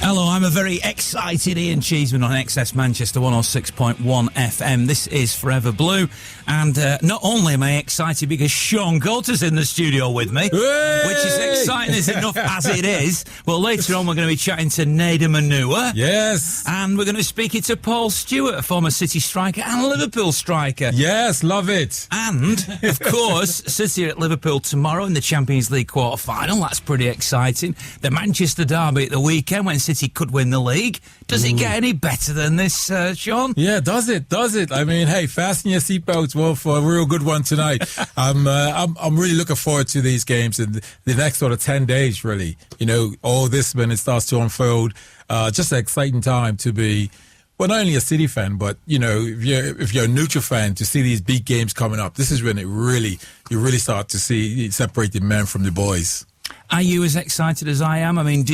Hello, I'm a very excited Ian Cheeseman on XS Manchester 106.1 FM. This is Forever Blue, and not only am I excited because Shaun is in the studio with me, which is exciting as enough as it is, but later on we're going to be chatting to Nedum Onuoha. Yes. And we're going to be speaking to Paul Stewart, a former City striker and Liverpool striker. Yes, love it. And, of course, City are at Liverpool tomorrow in the Champions League quarter-final. That's pretty exciting. The Manchester derby at the weekend when City could win the league. Does it get any better than this, Shaun? Yeah, does it? I mean, hey, fasten your seatbelts for a real good one tonight. I'm really looking forward to these games in the next sort of 10 days, really. You know, all this when it starts to unfold. Just an exciting time to be, well, not only a City fan, but, you know, if you're a neutral fan, to see these big games coming up. This is when you really start to see separate the men from the boys. Are you as excited as I am? I mean,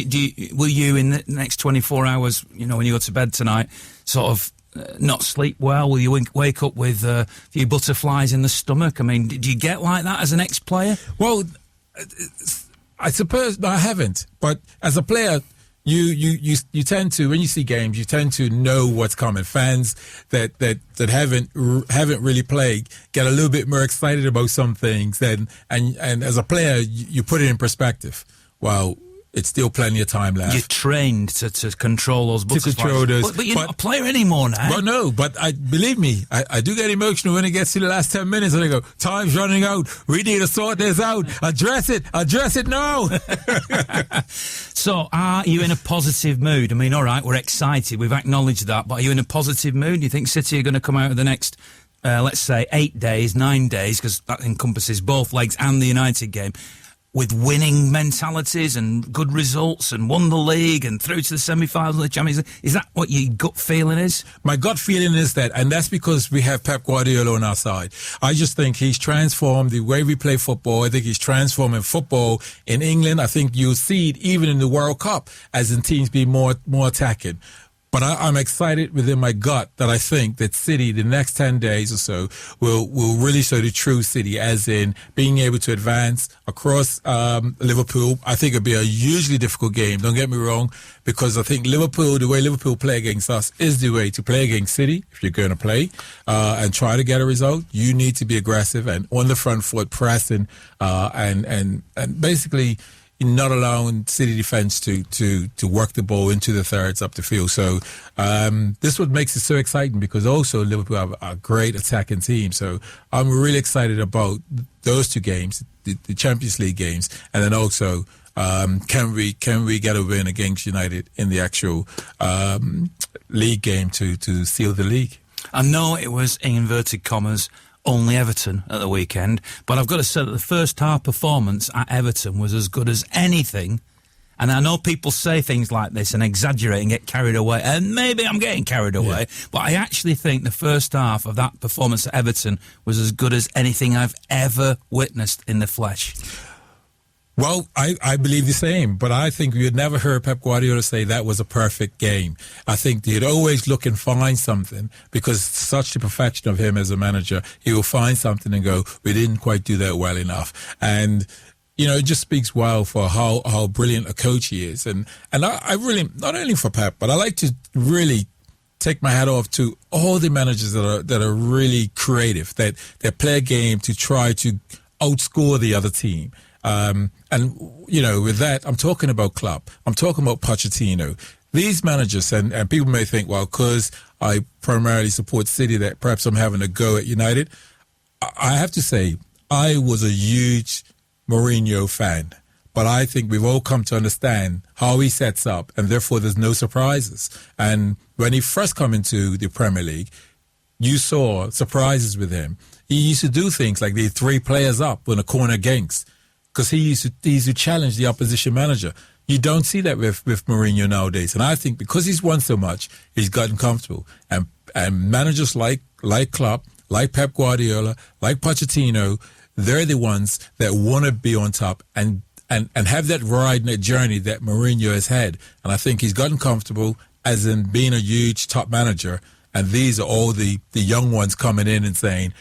will you in the next 24 hours, you know, when you go to bed tonight, sort of not sleep well? Will you wake up with a few butterflies in the stomach? I mean, do you get like that as an ex-player? Well, I suppose I haven't. But as a player, you tend to, when you see games, you tend to know what's coming. Fans that haven't really played get a little bit more excited about some things. And as a player, you put it in perspective. Well, it's still plenty of time left. You're trained to control those butterflies. To control those. But you're not a player anymore now. Well, no, but believe me, I do get emotional when it gets to the last 10 minutes and I go, time's running out. We need to sort this out. Address it now. So, are you in a positive mood? I mean, all right, we're excited. We've acknowledged that. But are you in a positive mood? Do you think City are going to come out of the next, let's say, 8 days, 9 days, because that encompasses both legs and the United game, with winning mentalities and good results and won the league and through to the semi-finals of the Champions League? Is that what your gut feeling is? My gut feeling is that, and that's because we have Pep Guardiola on our side. I just think he's transformed the way we play football. I think he's transforming football in England. I think you'll see it even in the World Cup as in teams be more attacking. But I'm excited within my gut that I think that City, the next 10 days or so, will really show the true City, as in being able to advance across Liverpool. I think it'll be a hugely difficult game, don't get me wrong, because I think Liverpool, the way Liverpool play against us is the way to play against City if you're going to play and try to get a result. You need to be aggressive and on the front foot, pressing and basically not allowing City defence to work the ball into the thirds up the field. So this is what makes it so exciting, because also Liverpool have a great attacking team. So I'm really excited about those two games, the Champions League games, and then also can we get a win against United in the actual league game to seal the league? I know it was, in inverted commas, only Everton at the weekend, but I've got to say that the first half performance at Everton was as good as anything. And I know people say things like this and exaggerate and get carried away, and maybe I'm getting carried away, but I actually think the first half of that performance at Everton was as good as anything I've ever witnessed in the flesh. Well, I believe the same, but I think we had never heard Pep Guardiola say that was a perfect game. I think he'd always look and find something, because such the perfection of him as a manager, he will find something and go, we didn't quite do that well enough. And, you know, it just speaks well for how brilliant a coach he is. And I really, not only for Pep, but I like to really take my hat off to all the managers that are really creative, that play a game to try to outscore the other team. And, you know, with that, I'm talking about Klopp. I'm talking about Pochettino. These managers, and people may think, well, because I primarily support City, that perhaps I'm having a go at United. I have to say, I was a huge Mourinho fan. But I think we've all come to understand how he sets up, and therefore there's no surprises. And when he first came into the Premier League, you saw surprises with him. He used to do things like the 3 players up on a corner against, because he used to challenge the opposition manager. You don't see that with Mourinho nowadays. And I think because he's won so much, he's gotten comfortable. And managers like Klopp, like Pep Guardiola, like Pochettino, they're the ones that want to be on top and have that ride and that journey that Mourinho has had. And I think he's gotten comfortable as in being a huge top manager. And these are all the young ones coming in and saying,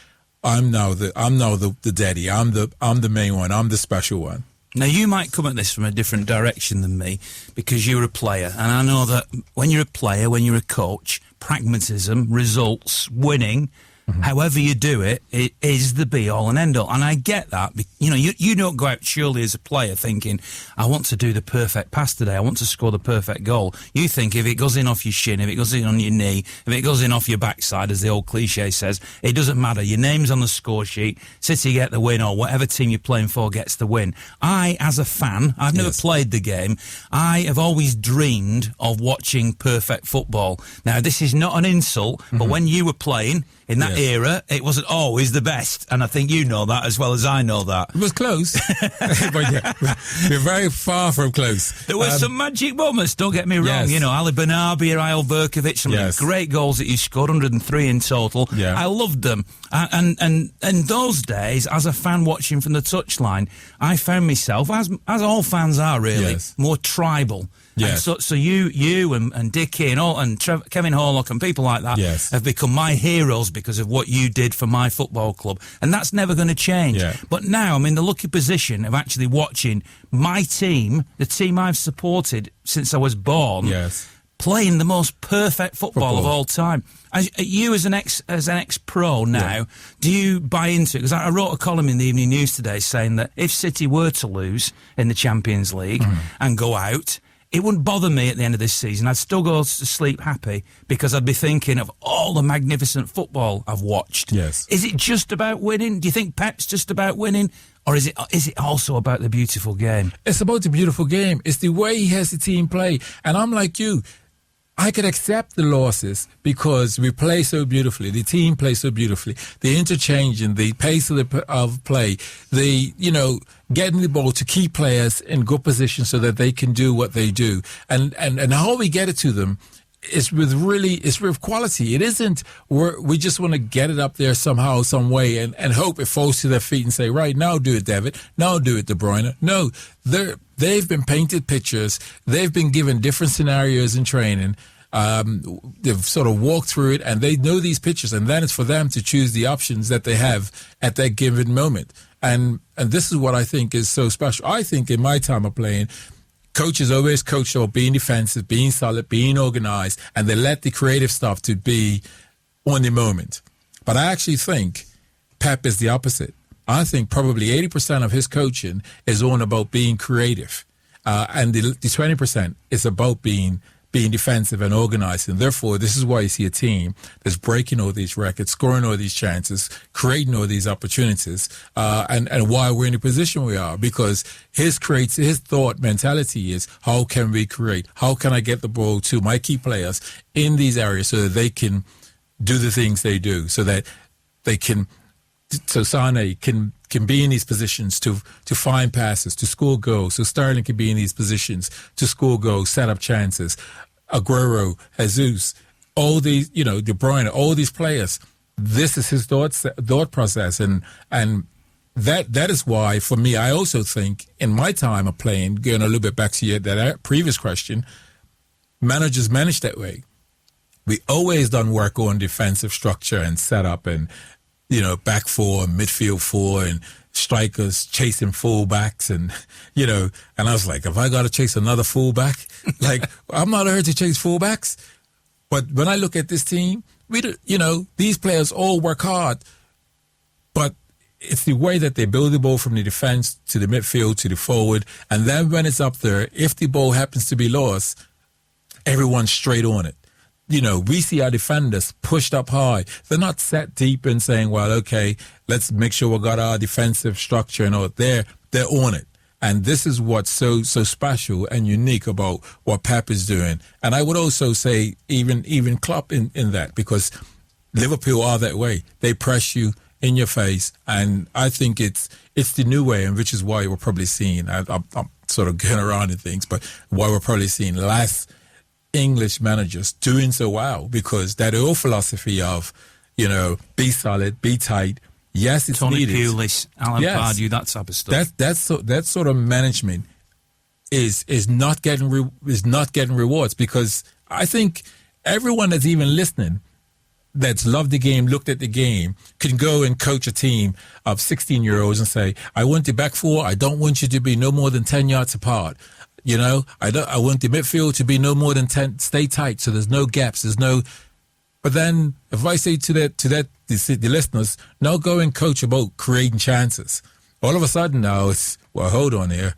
I'm now the daddy. I'm the main one. I'm the special one. Now, you might come at this from a different direction than me because you're a player. And I know that when you're a player, when you're a coach, pragmatism, results, winning, however you do it, it is the be-all and end-all. And I get that. You know, you don't go out surely as a player thinking, I want to do the perfect pass today. I want to score the perfect goal. You think if it goes in off your shin, if it goes in on your knee, if it goes in off your backside, as the old cliche says, it doesn't matter. Your name's on the score sheet. City get the win or whatever team you're playing for gets the win. I, as a fan, I've never played the game. I have always dreamed of watching perfect football. Now, this is not an insult, but when you were playing in that era, it wasn't always the best. And I think you know that as well as I know that. It was close. But yeah, we're very far from close. There were some magic moments, don't get me wrong. You know, Ali Bernabei, Ayel Berkovic, some of the great goals that you scored, 103 in total. I loved them. And those days, as a fan watching from the touchline, I found myself, as all fans are really, more tribal. Yes. And so you and Dickie and Kevin Horlock and people like that have become my heroes because of what you did for my football club. And that's never going to change. But now I'm in the lucky position of actually watching my team, the team I've supported since I was born, playing the most perfect football of all time. You as an ex-pro now, do you buy into it? Because I wrote a column in the Evening News today saying that if City were to lose in the Champions League and go out, it wouldn't bother me at the end of this season. I'd still go to sleep happy because I'd be thinking of all the magnificent football I've watched. Is it just about winning? Do you think Pep's just about winning? Or is it also about the beautiful game? It's about the beautiful game. It's the way he has the team play. And I'm like you. I could accept the losses because we play so beautifully. The team plays so beautifully. The interchange and the pace of play, getting the ball to keep players in good position so that they can do what they do. And how we get it to them is with quality. It isn't we just want to get it up there somehow, some way and hope it falls to their feet and say, right, now do it, David. Now do it, De Bruyne. No, they've been painted pictures. They've been given different scenarios in training. They've sort of walked through it and they know these pictures, and then it's for them to choose the options that they have at that given moment. And this is what I think is so special. I think in my time of playing, coaches always coach about being defensive, being solid, being organized, and they let the creative stuff to be on the moment. But I actually think Pep is the opposite. I think probably 80% of his coaching is on about being creative. And the 20% is about being defensive and organized. And therefore, this is why you see a team that's breaking all these records, scoring all these chances, creating all these opportunities, and why we're in the position we are. Because his thought mentality is, how can we create? How can I get the ball to my key players in these areas so that they can do the things they do, so that they can... So Sane can be in these positions to find passes, to score goals. So Sterling can be in these positions to score goals, set up chances. Aguero, Jesus, all these, De Bruyne, all these players. This is his thought process, and that is why, for me, I also think in my time of playing, going a little bit back to that previous question, managers manage that way. We always done work on defensive structure and setup and back four, midfield four, and strikers chasing fullbacks, and and I was like, if I got to chase another fullback, like I'm not here to chase fullbacks. But when I look at this team, these players all work hard, but it's the way that they build the ball from the defense to the midfield to the forward, and then when it's up there, if the ball happens to be lost, everyone's straight on it. We see our defenders pushed up high. They're not set deep and saying, well, okay, let's make sure we got our defensive structure and all. They're on it. And this is what's so special and unique about what Pep is doing. And I would also say even Klopp in that, because Liverpool are that way. They press you in your face. And I think it's the new way, and which is why we're probably seeing, I'm sort of going around in things, but why we're probably seeing less English managers doing so well, because that old philosophy of, be solid, be tight. Yes, it's Tony needed. Pulis, Alan Pardew, that type of stuff. That sort of management is not getting rewards, because I think everyone that's even listening, that's loved the game, looked at the game, can go and coach a team of 16-year-olds and say, I want the back four, I don't want you to be no more than 10 yards apart. You know, I want the midfield to be no more than 10, stay tight, so there's no gaps, there's no... But then if I say to the listeners, now go and coach about creating chances, all of a sudden now it's, well, hold on here.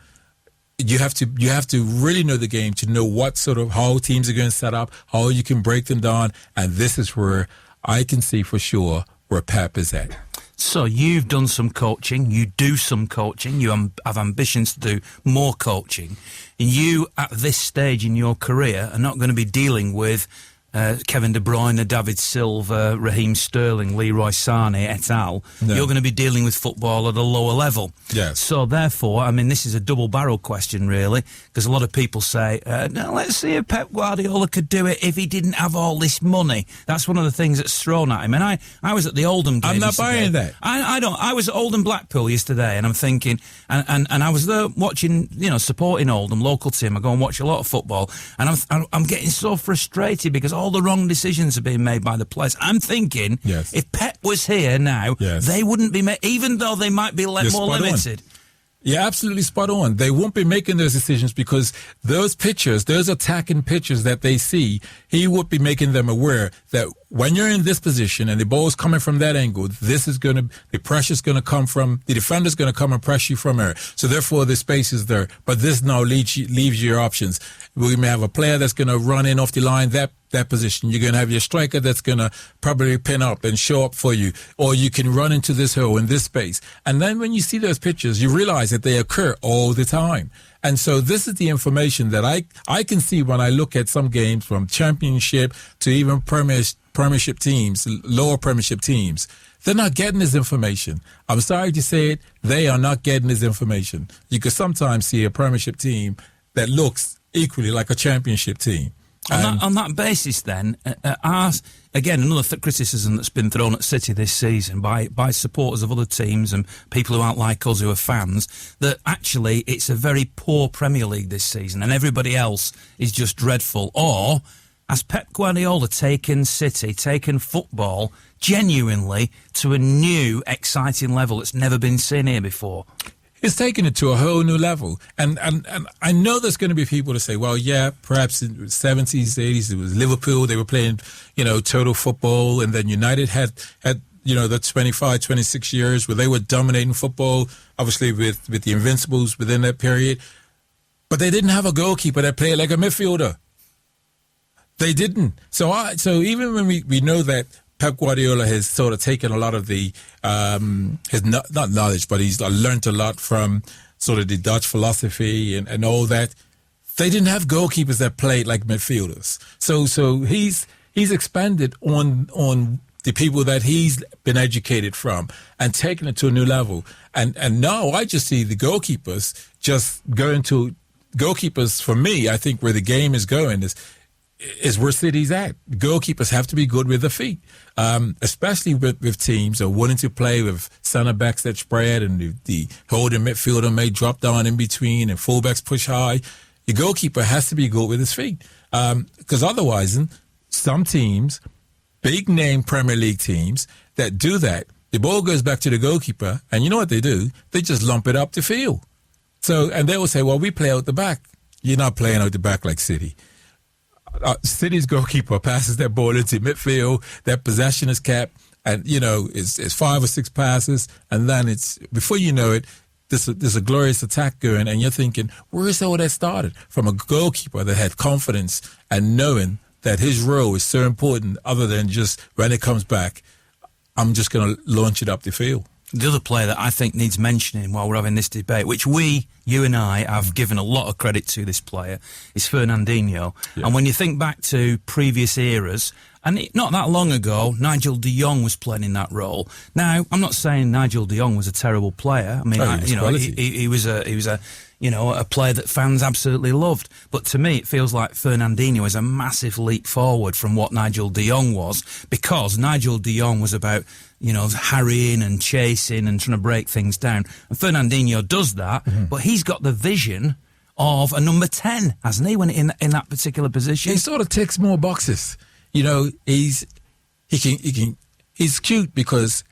You have to really know the game to know what sort of, how teams are going to set up, how you can break them down. And this is where I can see for sure where Pep is at. So you've done some coaching, you do some coaching, you have ambitions to do more coaching. And you, at this stage in your career, are not going to be dealing with Kevin De Bruyne, David Silva, Raheem Sterling, Leroy Sané, et al. No. You're going to be dealing with football at a lower level. Yes. So therefore, I mean, this is a double-barrel question, really, because a lot of people say, no, let's see if Pep Guardiola could do it if he didn't have all this money. That's one of the things that's thrown at him. And I was at the Oldham game. I'm not buying that. I was at Oldham Blackpool yesterday, and I'm thinking, and I was there watching, you know, supporting Oldham, local team. I go and watch a lot of football, and I'm getting so frustrated because all the wrong decisions are being made by the players. I'm thinking, yes, if Pep was here now, yes, they wouldn't be even though they might be more limited. Yeah, absolutely spot on. They won't be making those decisions because those pictures, those attacking pictures that they see, he would be making them aware that when you're in this position and the ball's coming from that angle, the pressure's going to come from, the defender's going to come and press you from there. So therefore the space is there. But this now leaves you your options. We may have a player that's going to run in off the line, that position. You're going to have your striker that's going to probably pin up and show up for you. Or you can run into this hole in this space. And then when you see those pictures, you realize that they occur all the time. And so this is the information that I can see when I look at some games from championship to even premiership teams, lower premiership teams. They're not getting this information. I'm sorry to say it, they are not getting this information. You could sometimes see a premiership team that looks equally like a championship team. On that basis, then, again, another criticism that's been thrown at City this season by supporters of other teams and people who aren't like us who are fans, that actually it's a very poor Premier League this season and everybody else is just dreadful. Or has Pep Guardiola taken football genuinely to a new, exciting level that's never been seen here before? It's taken it to a whole new level. And I know there's going to be people to say, well, yeah, perhaps in the 70s, 80s, it was Liverpool. They were playing, you know, total football. And then United had you know, the 25, 26 years where they were dominating football, obviously with the Invincibles within that period. But they didn't have a goalkeeper that played like a midfielder. They didn't. So even when we know that Pep Guardiola has sort of taken a lot of the, his not knowledge, but he's learned a lot from sort of the Dutch philosophy and all that. They didn't have goalkeepers that played like midfielders. So he's expanded on the people that he's been educated from and taken it to a new level. And now I just see the goalkeepers just going to goalkeepers. For me, I think where the game is going is where City's at. Goalkeepers have to be good with their feet, especially with teams that are willing to play with center backs that spread and the holding midfielder may drop down in between and fullbacks push high. Your goalkeeper has to be good with his feet, because otherwise, some teams, big name Premier League teams that do that, the ball goes back to the goalkeeper, and you know what they do? They just lump it up the field. And they will say, well, we play out the back. You're not playing out the back like City. City's goalkeeper passes that ball into midfield, that possession is kept, and, you know, it's 5 or 6 passes, and then it's, before you know it, there's a glorious attack going, and you're thinking, where's all that started? From a goalkeeper that had confidence and knowing that his role is so important, other than just when it comes back, I'm just going to launch it up the field. The other player that I think needs mentioning while we're having this debate, which you and I have given a lot of credit to this player, is Fernandinho. Yeah. And when you think back to previous eras, and not that long ago, Nigel de Jong was playing in that role. Now, I'm not saying Nigel de Jong was a terrible player. I mean, he was a player that fans absolutely loved. But to me, it feels like Fernandinho is a massive leap forward from what Nigel de Jong was, because Nigel de Jong was about, you know, harrying and chasing and trying to break things down. And Fernandinho does that, but he's got the vision of a number 10, hasn't he, when in that particular position? He sort of ticks more boxes. You know, he's he's cute because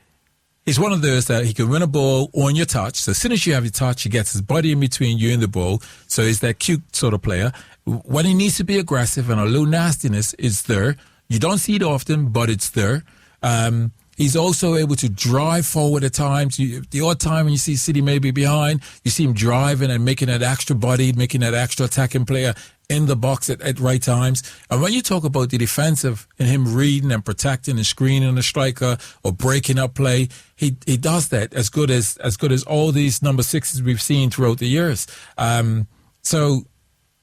he's one of those that he can win a ball on your touch. So as soon as you have your touch, he gets his body in between you and the ball. So he's that cute sort of player. When he needs to be aggressive and a little nastiness, it's there. You don't see it often, but it's there. He's also able to drive forward at times. The odd time when you see City maybe behind, you see him driving and making that extra body, making that extra attacking player in the box at right times. And when you talk about the defensive and him reading and protecting and screening the striker or breaking up play, he does that as good as all these number sixes we've seen throughout the years. So,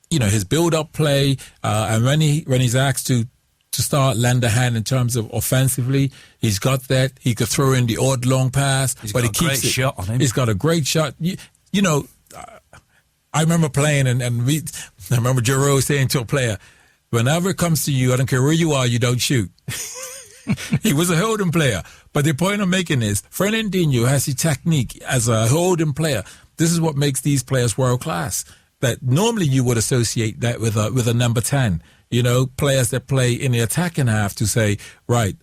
you know, his build-up play, and when he's asked to start lend a hand in terms of offensively, he's got that. He could throw in the odd long pass, he's but got he a keeps great shot on him. He's got a great shot. You know, I remember playing I remember Giroud saying to a player, whenever it comes to you, I don't care where you are, you don't shoot. He was a holding player. But the point I'm making is, Fernandinho has the technique as a holding player. This is what makes these players world class. That normally you would associate that with a number 10. You know, players that play in the attacking half to say, right,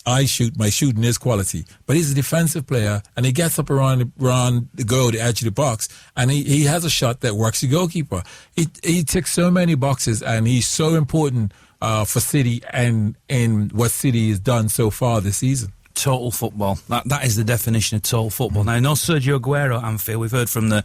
my shooting is quality. But he's a defensive player, and he gets up around the goal, the edge of the box, and he has a shot that works the goalkeeper. He ticks so many boxes, and he's so important for City and in what City has done so far this season. Total football. That is the definition of total football. Now, no Sergio Aguero at Anfield. We've heard from the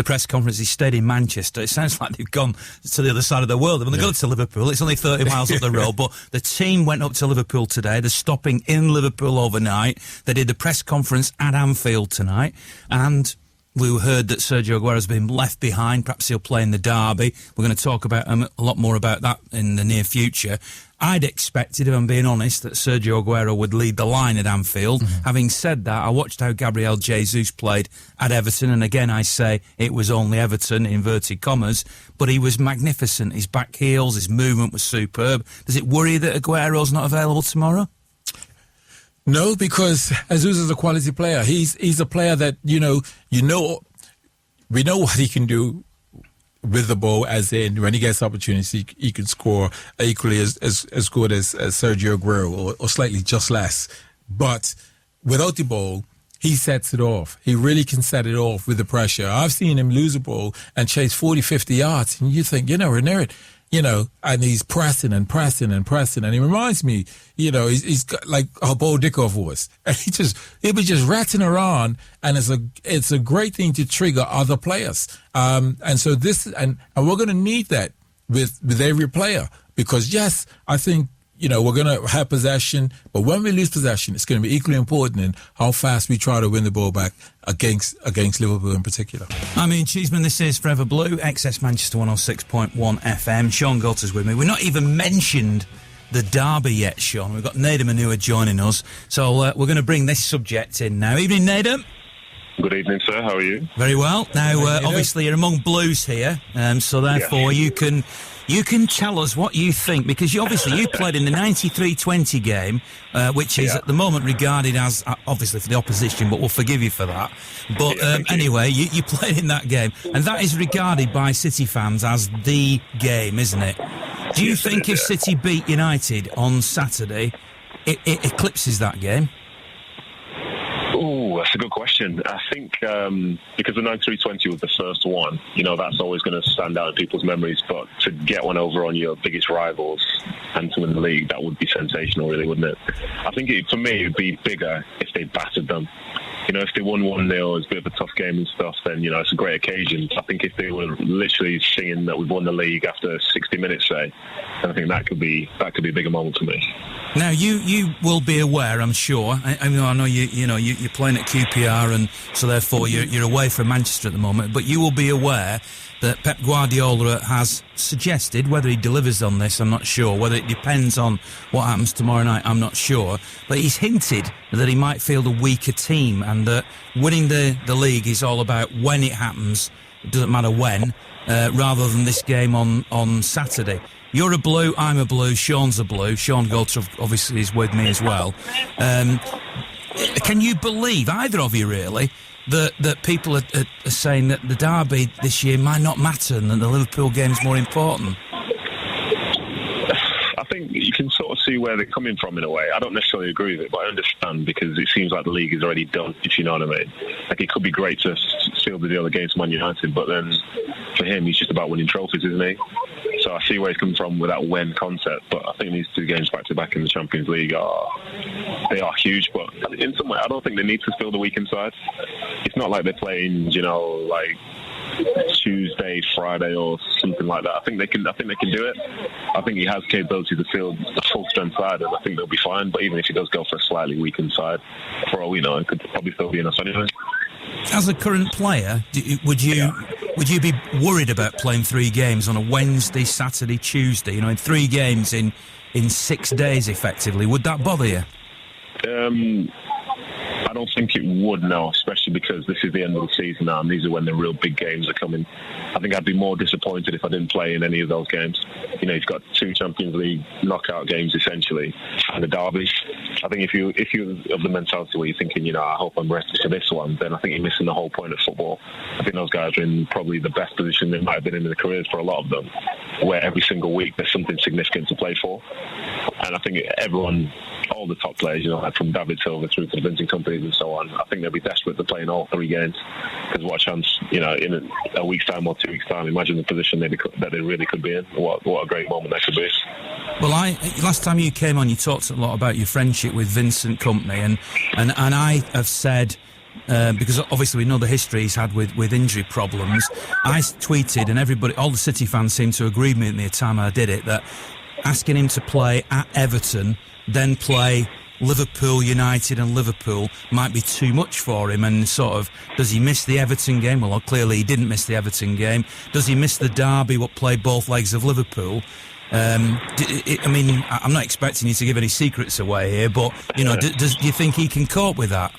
press conference he stayed in Manchester. It sounds like they've gone to the other side of the world. When they go to Liverpool, it's only 30 miles up the road, but the team went up to Liverpool today. They're stopping in Liverpool overnight. They did the press conference at Anfield tonight, and we heard that Sergio Aguero's been left behind. Perhaps he'll play in the derby. We're going to talk about a lot more about that in the near future. I'd expected, if I'm being honest, that Sergio Aguero would lead the line at Anfield. Mm-hmm. Having said that, I watched how Gabriel Jesus played at Everton, and again I say it was only Everton, in inverted commas, but he was magnificent. His back heels, his movement was superb. Does it worry that Aguero's not available tomorrow? No, because Jesus is a quality player. He's a player that, we know what he can do with the ball, as in when he gets opportunities, he can score equally as good as Sergio Aguero or slightly just less. But without the ball, he sets it off. He really can set it off with the pressure. I've seen him lose a ball and chase 40, 50 yards, and you think, we're near it. And he's pressing and pressing and pressing. And he reminds me, he's got like how Bo Dickov was. And he'll be just ratting around, and it's a great thing to trigger other players. And so and we're going to need that with every player, because yes, I think, we're going to have possession, but when we lose possession, it's going to be equally important in how fast we try to win the ball back against Liverpool in particular. I mean, Cheeseman, this is Forever Blue, XS Manchester 106.1 FM. Shaun Galter's with me. We've not even mentioned the derby yet, Shaun. We've got Nedum Onuoha joining us, so we're going to bring this subject in now. Evening, Nedum. Good evening, sir. How are you? Very well. Now, obviously, you're among Blues here, so therefore you can tell us what you think, because you played in the 93-20 game, which is at the moment regarded as, obviously for the opposition, but we'll forgive you for that. But anyway, you played in that game, and that is regarded by City fans as the game, isn't it? Do you think if City beat United on Saturday, it eclipses that game? Oh, that's a good question. I think because the 93-20 was the first one, that's always going to stand out in people's memories. But to get one over on your biggest rivals and to win the league, that would be sensational, really, wouldn't it? I think for me, it would be bigger if they battered them. If they won 1-0, it's a bit of a tough game and stuff, then, it's a great occasion. I think if they were literally singing that we've won the league after 60 minutes, say, then I think that could be a bigger moment for me. Now, you will be aware, I'm sure. I know you're playing at QPR, and so therefore you're away from Manchester at the moment, but you will be aware that Pep Guardiola has suggested, whether he delivers on this, I'm not sure. Whether it depends on what happens tomorrow night, I'm not sure. But he's hinted that he might field a weaker team, and that winning the league is all about when it happens. It doesn't matter when, rather than this game on Saturday. You're a Blue, I'm a Blue, Shaun's a Blue. Shaun Galter obviously is with me as well. Can you believe, either of you really, that people are saying that the derby this year might not matter and that the Liverpool game is more important? I think you can sort of see where they're coming from in a way. I don't necessarily agree with it, but I understand because it seems like the league is already done, if you know what I mean. Like, it could be great to seal the deal against Man United, but then for him, he's just about winning trophies, isn't he? So I see where he's coming from with that when concept, but I think these 2 games back-to-back in the Champions League are huge, but in some way, I don't think they need to fill the weekend side. It's not like they're playing, like Tuesday, Friday, or something like that. I think they can do it. I think he has capability to field the full strength side, and I think they'll be fine. But even if he does go for a slightly weakened side, for all we know, it could probably still be enough anyway. As a current player, would you be worried about playing 3 games on a Wednesday, Saturday, Tuesday? In 3 games in 6 days, effectively. Would that bother you? I don't think it would, no, especially because this is the end of the season now, and these are when the real big games are coming. I think I'd be more disappointed if I didn't play in any of those games. He's got 2 Champions League knockout games essentially, and a derby. I think if you're of the mentality where you're thinking, I hope I'm rested for this one, then I think you're missing the whole point of football. I think those guys are in probably the best position they might have been in their careers for a lot of them, where every single week there's something significant to play for. And I think everyone, all the top players, like from David Silva through to the Vincent companies and so on, I think they'll be desperate to play in all 3 games. Because what a chance, in a week's time or 2 weeks' time, imagine the position that they really could be in. What a great moment that could be. Well, last time you came on, you talked a lot about your friendship with Vincent Company, and I have said, because obviously we know the history he's had with injury problems, I tweeted, and everybody, all the City fans seemed to agree with me at the time I did it, that asking him to play at Everton, then play Liverpool, United and Liverpool might be too much for him. And sort of, does he miss the Everton game? Well, clearly he didn't miss the Everton game. Does he miss the derby, what played both legs of Liverpool? I'm not expecting you to give any secrets away here, but, do you think he can cope with that?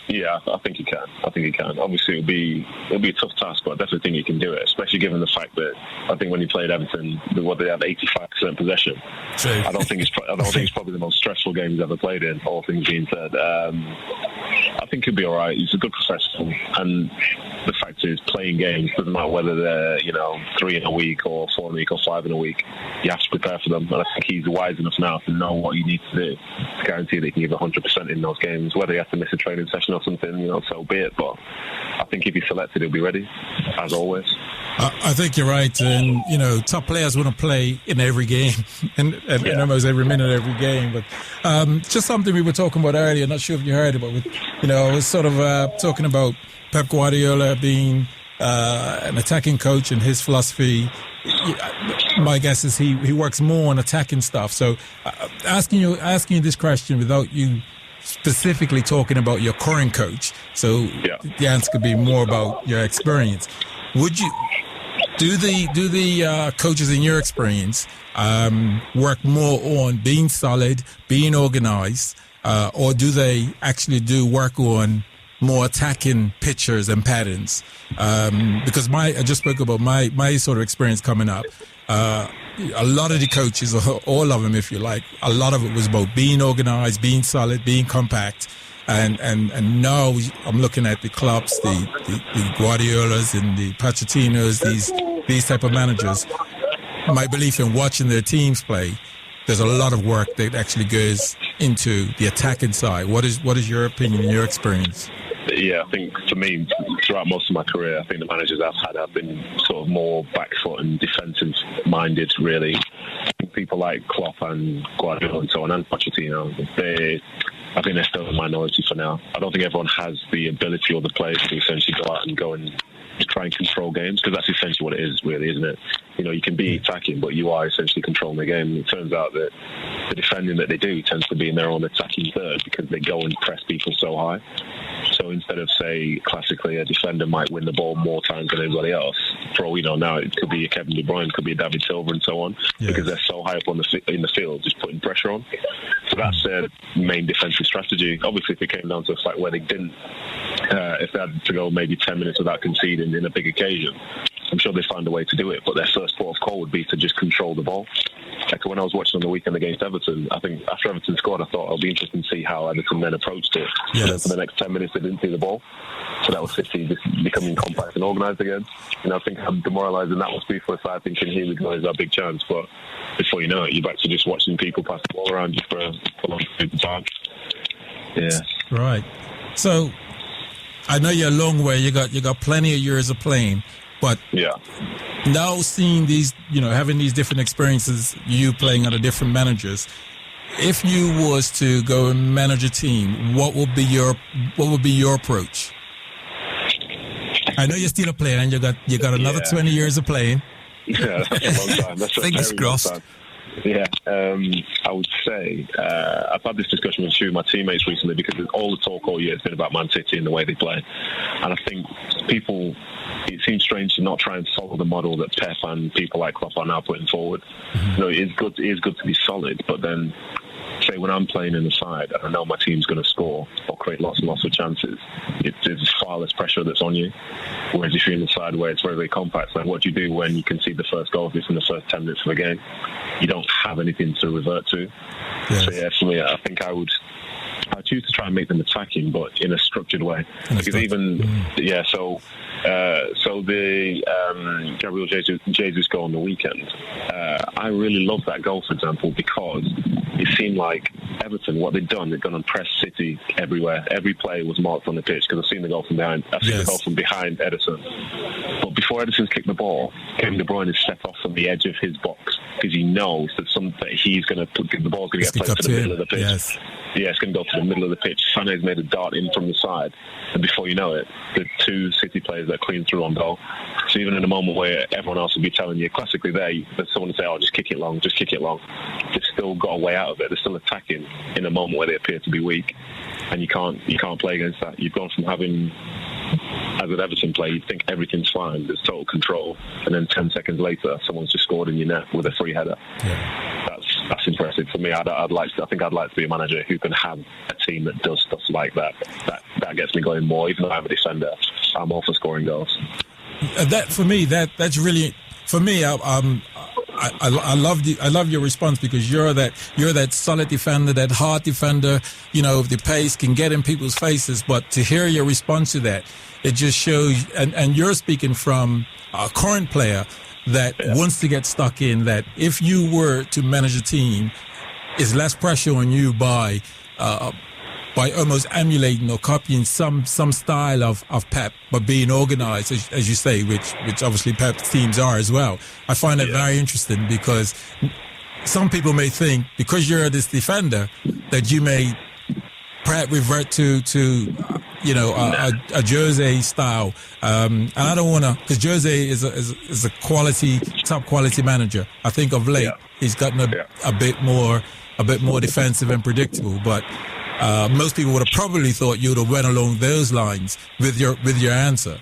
Yeah, I think he can. Obviously, it'll be a tough task, but I definitely think he can do it, especially given the fact that I think when he played Everton, they had 85% possession. True. I don't think it's probably the most stressful game he's ever played in, all things being said. I think he'll be all right. He's a good professional, and the fact is, playing games doesn't matter whether they're 3 in a week or 4 in a week or 5 in a week. You have to prepare for them, and I think he's wise enough now to know what you need to do to guarantee that he can give 100% in those games. Whether he has to miss a training session or something, so be it. But I think if he's selected, he'll be ready, as always. I think you're right, and top players want to play in every game, and almost every minute, every game. But just something we were talking about earlier. Not sure if you heard it, but I was sort of talking about Pep Guardiola being an attacking coach and his philosophy. My guess is he works more on attacking stuff. So, asking you this question without you specifically talking about your current coach, so the answer could be more about your experience. Would you do the coaches in your experience work more on being solid, being organised, or do they actually do work on more attacking pictures and patterns? Because I just spoke about my sort of experience coming up. A lot of the coaches, all of them, if you like, a lot of it was about being organised, being solid, being compact. And now I'm looking at the Klopps, the Guardiolas and the Pochettinos, these type of managers. My belief in watching their teams play, there's a lot of work that actually goes into the attacking side. What is your opinion and your experience? Yeah, I think for me, throughout most of my career, I think the managers I've had have been sort of more back foot and defensive minded, really. I think people like Klopp and Guardiola and so on, and Pochettino, I think they're still a minority for now. I don't think everyone has the ability or the players to essentially go out and try and control games, because that's essentially what it is, really, isn't it? You can be attacking, but you are essentially controlling the game. It turns out that the defending that they do tends to be in their own attacking third, because they go and press people so high. So instead of, say, classically a defender might win the ball more times than anybody else, for all we know now, it could be a Kevin De Bruyne, could be a David Silva and so on, because they're so high up in the field, just putting pressure on. So that's their main defensive strategy. Obviously, if it came down to a fact where they didn't, if they had to go maybe 10 minutes without conceding in a big occasion, I'm sure they'd find a way to do it, but their first port of call would be to just control the ball. like when I was watching on the weekend against Everton, I think after Everton scored, I thought it'll be interesting to see how Everton then approached it. Yes. And then for the next 10 minutes, they didn't see the ball. So that was City just becoming compact and organised again. I think how demoralising that must be for a side thinking, here we go, is our big chance. But before you know it, you're back to just watching people pass the ball around just for a long period of time. Yeah. Right. So I know you're a long way. You got plenty of years of playing, but Yeah. now seeing these, having these different experiences, you playing under different managers. If you was to go and manage a team, what would be your approach? I know you're still a player, and you got another 20 years of playing. Yeah, that's a long time. That's a Fingers very long crossed. time. Yeah, I would say I've had this discussion with a few of my teammates recently because all the talk all year has been about Man City and the way they play, and I think it seems strange to not try and follow the model that Pep and people like Klopp are now putting forward. Mm-hmm. It is good to be solid, but then say when I'm playing in the side and I know my team's going to score or create lots and lots of chances, it's far less pressure that's on you. Whereas if you're in the side where it's very, very compact, like what do you do when you concede the first goal within the first 10 minutes of a game? You don't have anything to revert to. Yes. So yeah, for me, I think I choose to try and make them attacking, but in a structured way. Because so the Gabriel Jesus goal on the weekend, I really love that goal, for example, because it seemed like Everton, what they'd done, they'd gone and pressed City everywhere. Every play was marked on the pitch because I've seen the goal from behind. I've seen the goal from behind Edison. But before Edison's kicked the ball, Kevin De Bruyne has stepped off from the edge of his box because he knows that he's going to the ball's going to get played to the middle of the pitch. Yes. Yeah, it's going to go to the middle of the pitch. Sané's made a dart in from the side, and before you know it, the two City players that clean through on goal. So even in a moment where everyone else would be telling you, classically there's someone to say, "Oh, just kick it long," they've still got a way out of it. They're still attacking in a moment where they appear to be weak, and you can't play against that. You've gone from having, as with Everton play, you'd think everything's fine, there's total control, and then 10 seconds later, someone's just scored in your net with a free header. Yeah. That's impressive for me. I think I'd like to be a manager who can have a team that does stuff like that. That gets me going more. Even though I'm a defender, I'm all for scoring goals. That's really for me. I love your response because you're that solid defender, that hard defender. The pace can get in people's faces, but to hear your response to that, it just shows. And you're speaking from a current player that wants to get stuck in. That if you were to manage a team, is less pressure on you by almost emulating or copying some style of Pep, but being organised, as you say, which obviously Pep's teams are as well. I find that very interesting because some people may think because you're this defender that you may perhaps revert to a Jose style, and I don't want to, because Jose is a top quality manager. I think of late he's gotten a bit more defensive and predictable, but. Most people would have probably thought you would have went along those lines with your answer.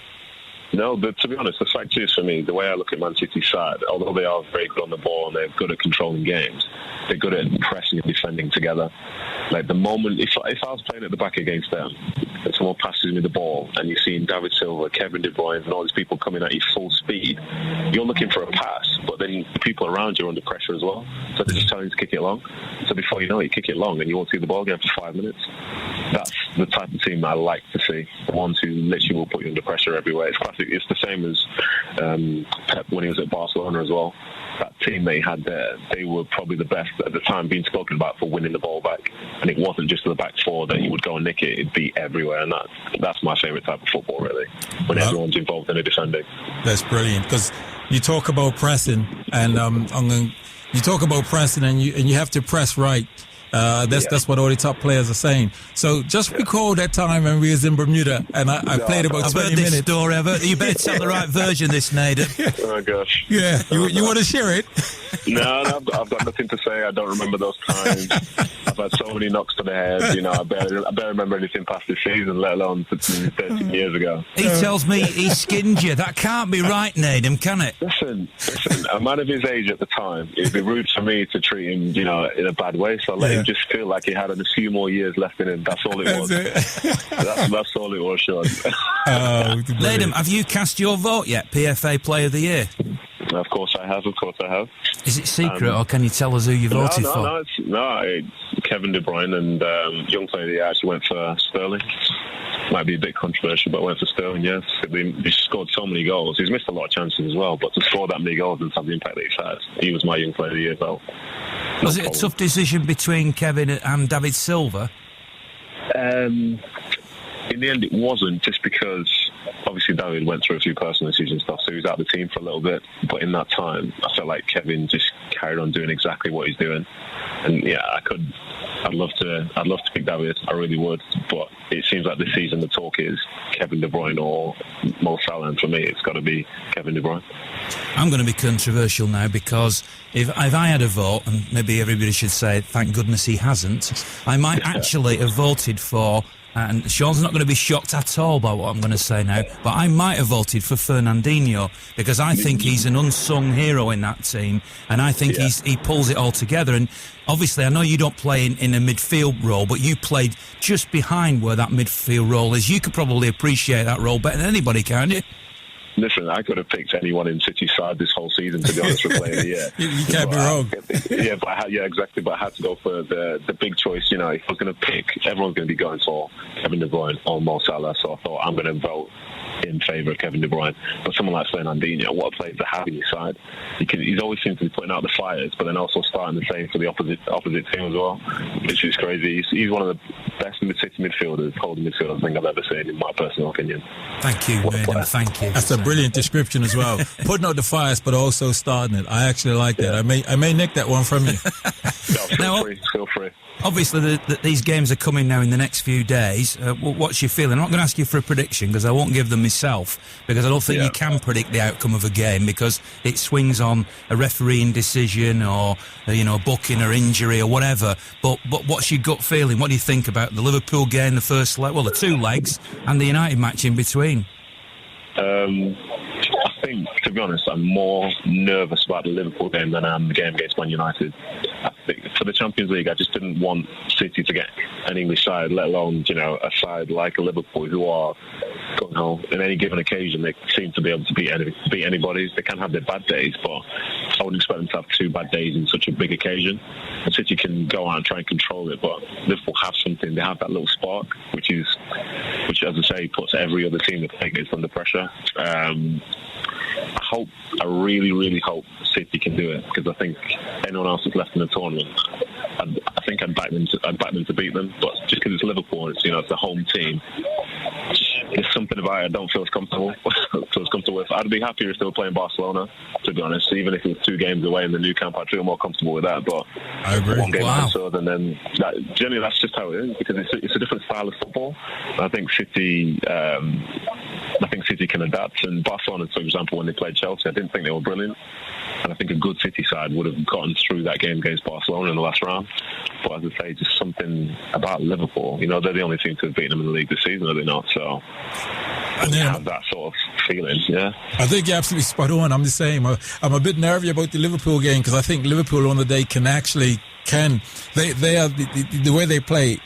No, but to be honest, the fact is for me, the way I look at Man City's side, although they are very good on the ball and they're good at controlling games, they're good at pressing and defending together. Like the moment, if I was playing at the back against them, and someone passes me the ball, and you're seeing David Silva, Kevin De Bruyne, and all these people coming at you full speed, you're looking for a pass, but then the people around you are under pressure as well. So they're just telling you to kick it long. So before you know it, you kick it long, and you won't see the ball again for 5 minutes. That's the type of team I like to see. The ones who literally will put you under pressure everywhere. It's classic. It's the same as Pep when he was at Barcelona as well. That team they had there, they were probably the best at the time being spoken about for winning the ball back. And it wasn't just to the back four that you would go and nick it. It'd be everywhere. And that's my favourite type of football, really, when everyone's involved in a defending. That's brilliant, because you talk about pressing, and you talk about pressing, and you have to press right. That's what all the top players are saying. So just recall that time when we was in Bermuda, and I played about 20 minutes. This story ever. You better tell the right version, this Nedum. Oh gosh. Yeah, you want to share it? No, I've got nothing to say. I don't remember those times. I've had so many knocks to the head. I barely remember anything past this season, let alone 13 years ago. He tells me he skinned you. That can't be right, Nedum, can it? Listen, a man of his age at the time, it'd be rude for me to treat him, in a bad way. So I let him just feel like he had a few more years left in him. That's all it was. That's all it was, Shaun. Nedum, have you cast your vote yet? PFA Player of the Year? Of course I have. Is it secret, or can you tell us who you voted for? Kevin De Bruyne and young player of the year actually went for Sterling. Might be a bit controversial, but went for Sterling, yes. He scored so many goals. He's missed a lot of chances as well, but to score that many goals and have the impact that he's had, he was my young player of the year, though. Was it a tough decision between Kevin and David Silva? In the end, it wasn't, just because obviously David went through a few personal issues and stuff, so he was out of the team for a little bit. But in that time, I felt like Kevin just carried on doing exactly what he's doing. And yeah, I'd love to pick David. I really would. But it seems like this season the talk is Kevin De Bruyne or Mo Salah, and for me, it's got to be Kevin De Bruyne. I'm going to be controversial now, because if I had a vote, and maybe everybody should say thank goodness he hasn't, I might actually have voted for. And Shaun's not going to be shocked at all by what I'm going to say now, but I might have voted for Fernandinho, because I think he's an unsung hero in that team, and I think he pulls it all together. And obviously, I know you don't play in a midfield role, but you played just behind where that midfield role is. You could probably appreciate that role better than anybody, can't you? Listen, I could have picked anyone in City's side this whole season, to be honest, for player of the year. You can't be wrong. Exactly. But I had to go for the big choice. You know, if I was going to pick, everyone's going to be going for Kevin De Bruyne or Mo Salah. So I thought I'm going to vote in favour of Kevin De Bruyne. But someone like Fernandinho, what a player to have in your side. He's always seems to be putting out the fires, but then also starting the same for the opposite team as well, which is crazy. He's one of the best City midfielders, holding midfielders I think I've ever seen, in my personal opinion. Thank you, Nedum. Thank you. That's a brilliant description as well. Putting out the fires, but also starting it. I actually like that. I may nick that one from you. Feel free. Obviously, these games are coming now in the next few days. What's your feeling? I'm not going to ask you for a prediction, because I won't give them myself, because I don't think you can predict the outcome of a game, because it swings on a refereeing decision or booking or injury or whatever. But what's your gut feeling? What do you think about the Liverpool game, the first leg, the two legs, and the United match in between? I think, to be honest, I'm more nervous about the Liverpool game than I am the game against Man United. I think for the Champions League, I just didn't want City to get an English side, let alone, a side like a Liverpool who are, in any given occasion, they seem to be able to beat anybody. They can have their bad days, but I wouldn't expect them to have two bad days in such a big occasion. And City can go out and try and control it, but Liverpool have something. They have that little spark, which, as I say, puts every other team that plays under pressure. I really, really hope City can do it, because I think anyone else is left in the tournament, I think I'd back them to beat them. But just because it's Liverpool, it's a home team. There's something about it I don't feel as comfortable with. I'd be happier if they were playing Barcelona, to be honest. Even if it was 2 games away in the new camp, I'd feel more comfortable with that. But I agree. One game episode, and then generally that's just how it is, because it's a different style of football. I think City can adapt. And Barcelona, for example, when they played Chelsea, I didn't think they were brilliant. And I think a good City side would have gotten through that game against Barcelona in the last round. But as I say, just something about Liverpool. They're the only team to have beaten them in the league this season, are they not? So I have that sort of feeling, yeah. I think you're absolutely spot on. I'm the same. I'm a bit nervy about the Liverpool game, because I think Liverpool on the day they are the way they play.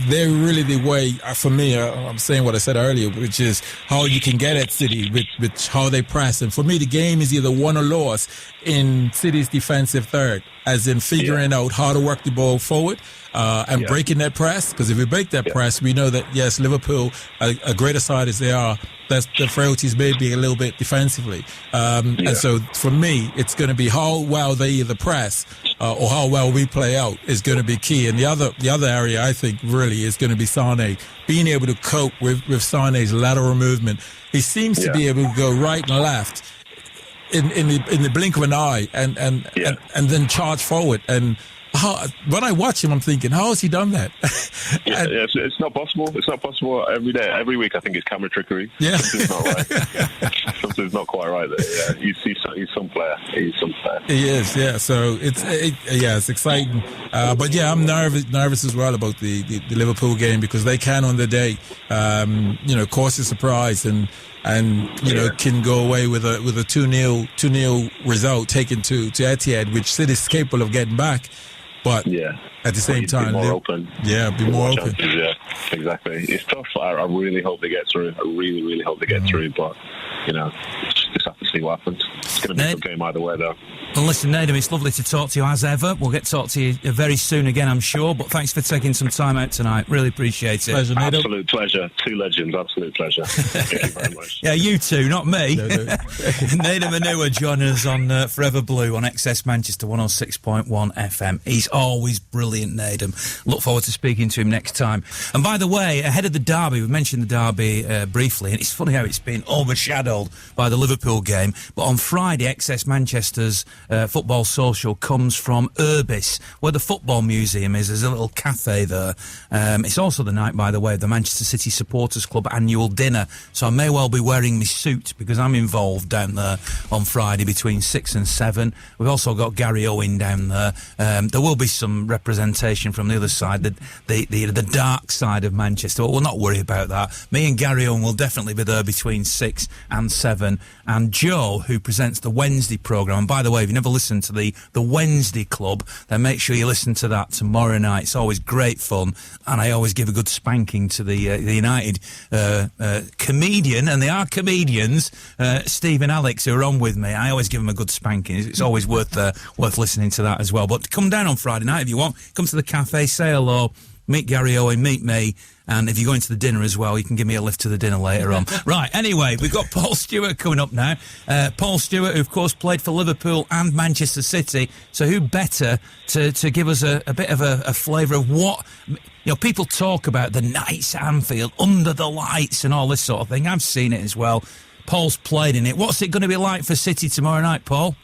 They're really the way, for me, I'm saying what I said earlier, which is how you can get at City with how they press. And for me, the game is either won or lost in City's defensive third, as in figuring out how to work the ball forward and breaking that press. Because if we break that press, we know that, yes, Liverpool, a greater side as they are, that's the frailties may be a little bit defensively. And so for me, it's going to be how well they either press or how well we play out is going to be key. And the other area I think really is going to be Sane, being able to cope with Sane's lateral movement. He seems to be able to go right and left in the blink of an eye and then charge forward. And when I watch him, I'm thinking, how has he done that? It's not possible. It's not possible every day. Every week, I think it's camera trickery. Yeah. Something's not right. Something's not quite right there. Yeah. He's some player. He is, yeah. So it's exciting. But yeah, I'm nervous as well about the Liverpool game, because they can on the day, cause a surprise and can go away with a 2-0 result taken to Etihad, which City's capable of getting back. But at the same time, be more open. Yeah, be more open. Yeah, exactly. It's tough. I really hope they get through. I really, really hope they get through. But just have to see what happens. It's going to be a good game either way, though. Well, listen, Nedum, it's lovely to talk to you as ever. We'll get to talk to you very soon again, I'm sure. But thanks for taking some time out tonight. Really appreciate it. Pleasure, Nedum. Absolute pleasure. Two legends. Absolute pleasure. Thank you very much. Yeah, you two, not me. No. Nedum Onuoha joining us on Forever Blue on XS Manchester 106.1 FM. He's always brilliant, Nedum. Look forward to speaking to him next time. And by the way, ahead of the derby, we mentioned the derby briefly, and it's funny how it's been overshadowed by the Liverpool game. But on Friday, XS Manchester's football social comes from Urbis, where the football museum is. There's a little cafe there. It's also the night, by the way, of the Manchester City Supporters Club annual dinner, so I may well be wearing my suit because I'm involved down there on Friday between 6 and 7. We've also got Gary Owen down there. There will be some representation from the other side, the dark side of Manchester. But we'll not worry about that. Me and Gary Owen will definitely be there between 6 and 7. And Joe, who presents the Wednesday programme, and by the way, if you never listened to the Wednesday Club, then make sure you listen to that tomorrow night. It's always great fun, and I always give a good spanking to the United comedian, and they are comedians, Steve and Alex, who are on with me. I always give them a good spanking. It's always worth listening to that as well. But come down on Friday night if you want. Come to the cafe, say hello, meet Gary Owen, meet me. And if you're going to the dinner as well, you can give me a lift to the dinner later on. Right, anyway, we've got Paul Stewart coming up now. Paul Stewart, who, of course, played for Liverpool and Manchester City. So who better to give us a bit of a flavour of what... You know, people talk about the nights at Anfield, under the lights and all this sort of thing. I've seen it as well. Paul's played in it. What's it going to be like for City tomorrow night, Paul?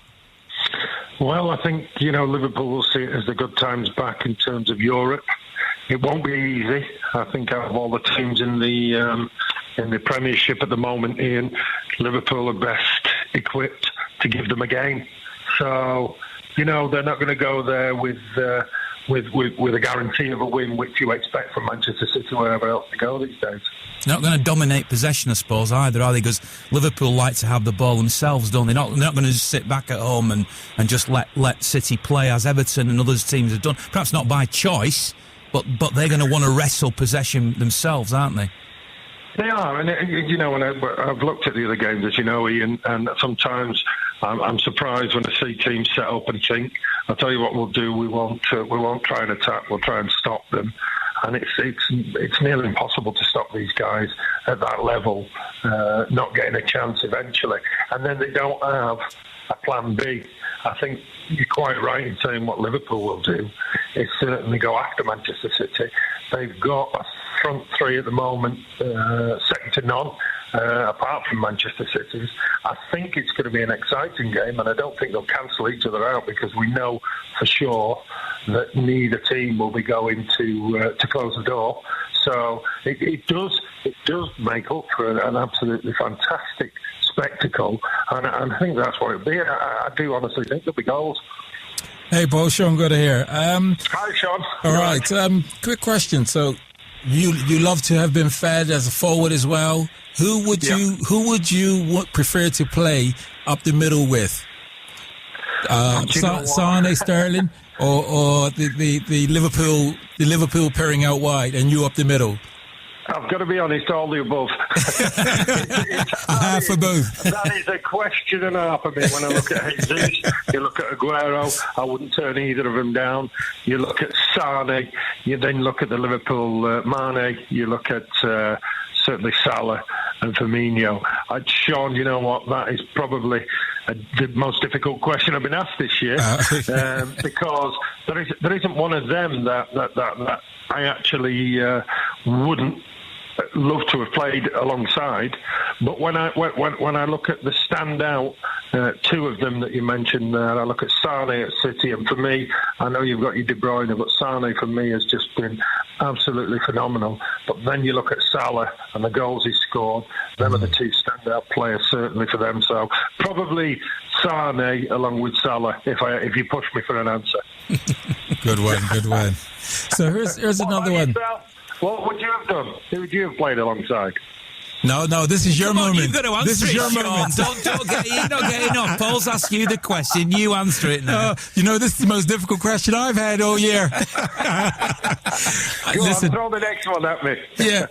Well, I think, Liverpool will see it as the good times back in terms of Europe. It won't be easy. I think out of all the teams in the Premiership at the moment, Ian, Liverpool are best equipped to give them a game. So, they're not going to go there with a guarantee of a win, which you expect from Manchester City, wherever else to go these days. They're not going to dominate possession, I suppose, either, are they? Because Liverpool like to have the ball themselves, don't they? They're not going to just sit back at home and just let City play as Everton and other teams have done. Perhaps not by choice, but they're going to want to wrestle possession themselves, aren't they? They are, and when I've looked at the other games, as you know, Ian, and sometimes I'm surprised when I see teams set up and think, I'll tell you what we'll do, we won't try and attack, we'll try and stop them. And it's nearly impossible to stop these guys at that level, not getting a chance eventually. And then they don't have a plan B. I think you're quite right in saying what Liverpool will do is certainly go after Manchester City. They've got a front three at the moment, second to none, apart from Manchester City's. I think it's going to be an exciting game, and I don't think they'll cancel each other out because we know for sure that neither team will be going to close the door. So it does make up for an absolutely fantastic spectacle, and I think that's what it'll be. I do honestly think there'll be goals. Hey, Paul, Shaun, good to hear. Hi, Shaun. All right. Quick question. So, you love to have been fed as a forward as well. Who would you prefer to play up the middle with? Sane, Sterling, or the Liverpool pairing out wide and you up the middle? I've got to be honest, all the above. Half for both. That is a question and a half of me. When I look at Jesus, you look at Aguero, I wouldn't turn either of them down. You look at Sane, you then look at the Liverpool Mane, you look at certainly Salah and Firmino. Shaun, you know what? That is probably the most difficult question I've been asked this year because there isn't one of them that I actually wouldn't love to have played alongside. But when I look at the standout two of them that you mentioned there, I look at Sane at City, and for me, I know you've got your De Bruyne, but Sane for me has just been absolutely phenomenal. But then you look at Salah and the goals he scored, them are the two standout players certainly for them. So probably Sane along with Salah if you push me for an answer. Good one. So here's another one. What would you have done? Who would you have played alongside? No, this is your moment. You've got to answer this is your moment. You're not getting off. Paul's asked you the question. You answer it now. This is the most difficult question I've had all year. Listen, throw the next one at me. Yeah.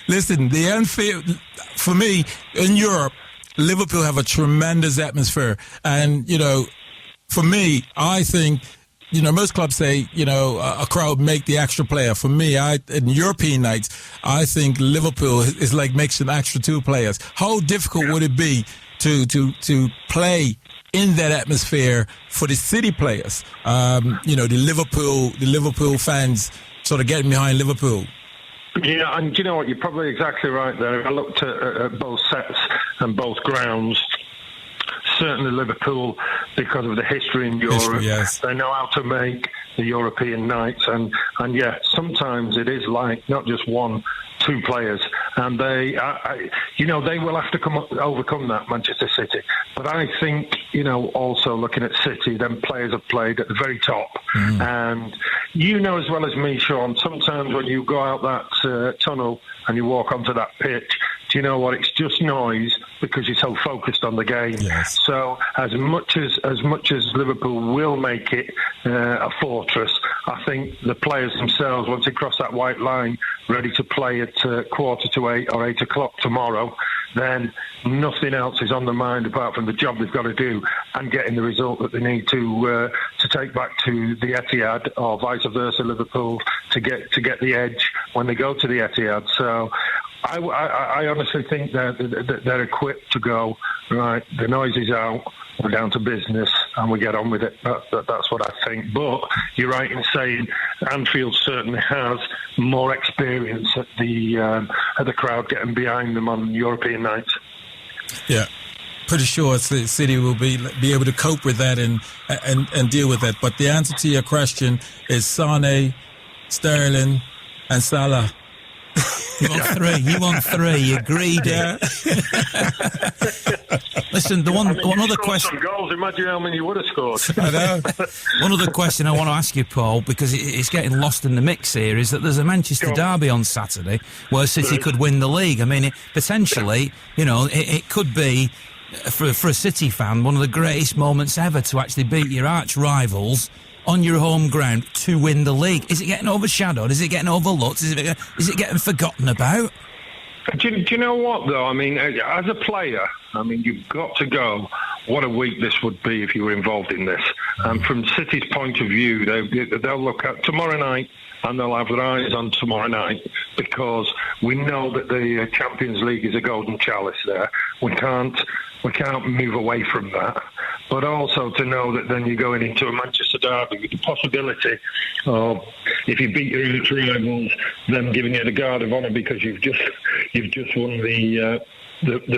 Listen, the Anfield, for me, in Europe, Liverpool have a tremendous atmosphere. And, you know, for me, I think, you know, most clubs say, you know, a crowd make the extra player. For me, in European nights, I think Liverpool is like makes an extra 2 players. How difficult would it be to play in that atmosphere for the City players? You know, the Liverpool fans sort of getting behind Liverpool. Yeah, and you know what? You're probably exactly right there. I looked at both sets and both grounds. Certainly Liverpool, because of the history in Europe, yes. They know how to make the European nights, and yeah, sometimes it is like not just 1, 2 players, and they, you know, they will have to overcome that, Manchester City. But I think, you know, also looking at City, them players have played at the very top, and you know as well as me, Shaun, sometimes when you go out that tunnel and you walk onto that pitch, do you know what? It's just noise because you're so focused on the game. Yes. So as much as Liverpool will make it a fortress, I think the players themselves, once they cross that white line, ready to play at 7:45 or 8 o'clock tomorrow, then nothing else is on the mind apart from the job they've got to do and getting the result that they need to take back to the Etihad, or vice versa, Liverpool to get the edge when they go to the Etihad. So I honestly think they're equipped to go, right, the noise is out, we're down to business, and we get on with it. That's what I think. But you're right in saying Anfield certainly has more experience at the crowd getting behind them on European nights. Yeah. Pretty sure City will be able to cope with that and deal with that. But the answer to your question is Sane, Sterling, and Salah. You want three. You greedy. Yeah. Listen, one other question. Some goals. Imagine how many you would have scored. I know. One other question I want to ask you, Paul, because it's getting lost in the mix here, is that there's a Manchester derby on Saturday where City could win the league. I mean, potentially, you know, it could be, for a City fan, one of the greatest moments ever to actually beat your arch rivals on your home ground to win the league. Is it getting overshadowed? Is it getting overlooked? Is it getting forgotten about? Do you know what, though? I mean, as a player, I mean, you've got to go, what a week this would be if you were involved in this. And from City's point of view, they'll look at tomorrow night and they'll have their eyes on tomorrow night, because we know that the Champions League is a golden chalice there. We can't move away from that. But also to know that then you're going into a Manchester derby with the possibility of, if you beat your rivals, them giving you the guard of honour because you've just won the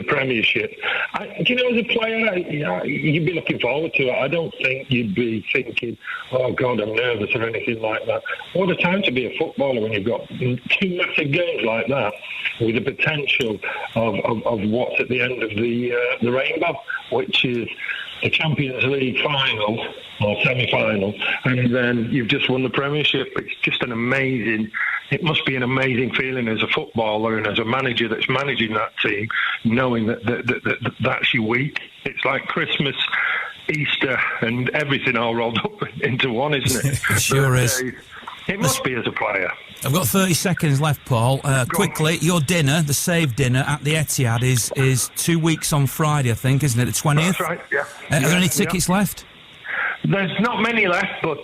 Premiership. Do you know, as a player, you'd be looking forward to it. I don't think you'd be thinking, oh God, I'm nervous or anything like that. What a time to be a footballer when you've got 2 massive games like that, with the potential of what's at the end of the rainbow, which is the Champions League final or semi-final, and then you've just won the Premiership. It's just it must be an amazing feeling as a footballer and as a manager that's managing that team, knowing that that's your week. It's like Christmas, Easter and everything all rolled up into one, isn't it? It sure is. It must be as a player. I've got 30 seconds left, Paul. Quickly, your dinner, the Save dinner at the Etihad is 2 weeks on Friday, I think, isn't it? The 20th? That's right, yeah. Are there any tickets left? There's not many left, but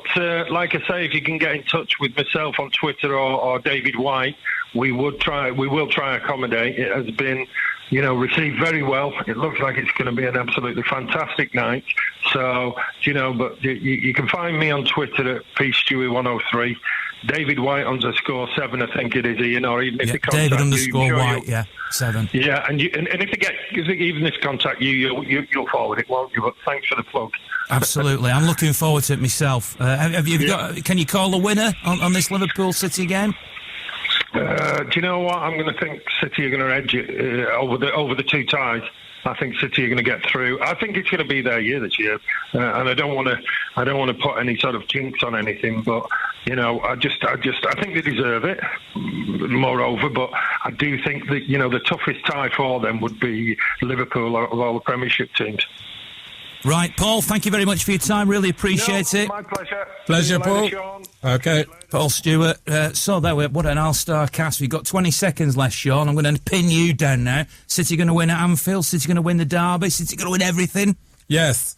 like I say, if you can get in touch with myself on Twitter or David White, we will try accommodate. It has been, you know, received very well. It looks like it's going to be an absolutely fantastic night. So, you know, but you can find me on Twitter at PStewie103. David White _7, I think it is, Ian, or even if they contact David you, _White, 7. Yeah, and even if they contact you'll forward it, won't you? But thanks for the plug. Absolutely, I'm looking forward to it myself. Have you got? Can you call the winner on this Liverpool City game? Do you know what? I'm going to think City are going to edge it over the 2 ties. I think City are going to get through. I think it's going to be their year this year, and I don't want to put any sort of jinx on anything. But you know, I think they deserve it. Moreover, but I do think that, you know, the toughest tie for them would be Liverpool of all the Premiership teams. Right, Paul, thank you very much for your time. Really appreciate it. My pleasure. Pleasure, See you Paul. later, Shaun. Okay. Paul Stewart. What an all-star cast. We've got 20 seconds left, Sean. I'm going to pin you down now. City going to win at Anfield. City going to win the derby. City going to win everything. Yes.